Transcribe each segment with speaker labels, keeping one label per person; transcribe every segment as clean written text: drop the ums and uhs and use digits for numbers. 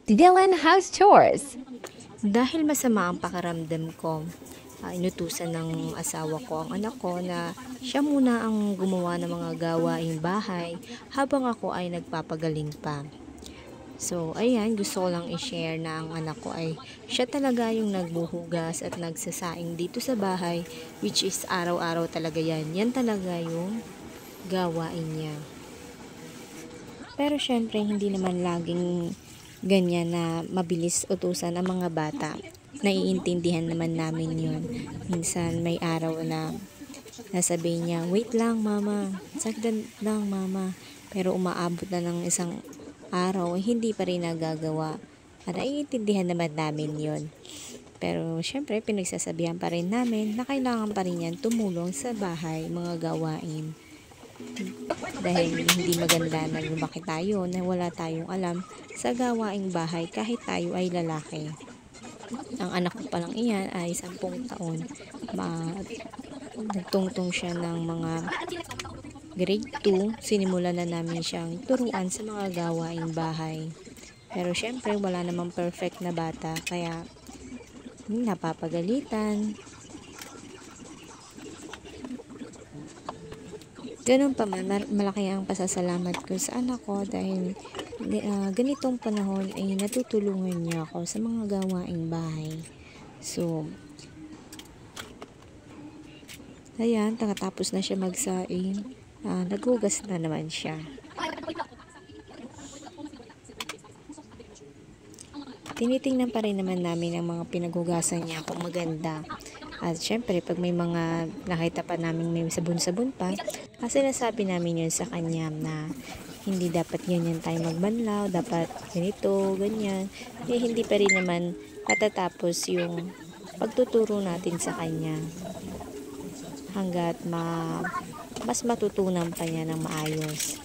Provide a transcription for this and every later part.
Speaker 1: Dylan House Chores.
Speaker 2: Dahil masama ang pakiramdam ko, inutusan ng asawa ko ang anak ko na siya muna ang gumawa ng mga gawaing bahay habang ako ay nagpapagaling pa. So, ayan, gusto ko lang i-share na ang anak ko ay siya talaga yung nagbuhugas at nagsasaing dito sa bahay, which is araw-araw talaga yan. Yan talaga yung gawain niya. Pero syempre, hindi naman laging ganyan na mabilis utusan ang mga bata. Naiintindihan naman namin yun. Minsan may araw na nasabihin niya, wait lang mama, sagdan lang mama. Pero umaabot na ng isang araw, hindi pa rin nagagawa. At naiintindihan naman namin yun. Pero syempre, pinagsasabihan pa rin namin na kailangan pa rin yan tumulong sa bahay, mga gawain. Dahil hindi maganda na lumaki tayo na wala tayong alam sa gawaing bahay kahit tayo ay lalaki. Ang anak ko pa lang iyan ay 10 taon. Nagtungtong siya ng mga grade 2. Sinimulan na namin siyang turuan sa mga gawaing bahay. Pero syempre wala namang perfect na bata kaya napapagalitan. Ganun pa man, malaki ang pasasalamat ko sa anak ko dahil ganitong panahon ay natutulungan niya ako sa mga gawaing bahay. So, ayan, nakatapos na siya magsaing, naghugas na naman siya. Tinitingnan pa rin naman namin ang mga pinaghugasan niya kung maganda. At syempre, pag may mga nakita pa namin may sabon-sabon pa, kasi nasabi namin yun sa kanya na hindi dapat ganyan tayo magbanlaw, dapat ganito, ganyan. Eh, hindi pa rin naman natatapos yung pagtuturo natin sa kanya hanggat mas matutunan pa niya ng maayos.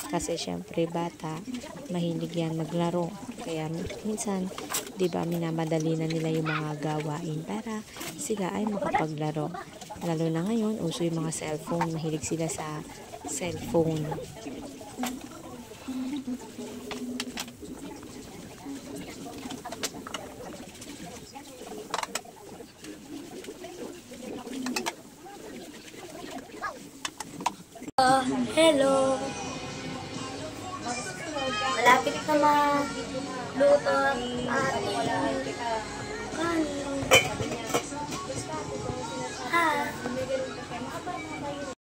Speaker 2: Kasi syempre bata, mahilig yan maglaro. Kaya minsan, di ba, minamadali na nila yung mga gawain para sila ay makapaglaro. Lalo na ngayon, uso yung mga cellphone. Mahilig sila sa cellphone.
Speaker 3: Hello! Malapit na maluto ang ating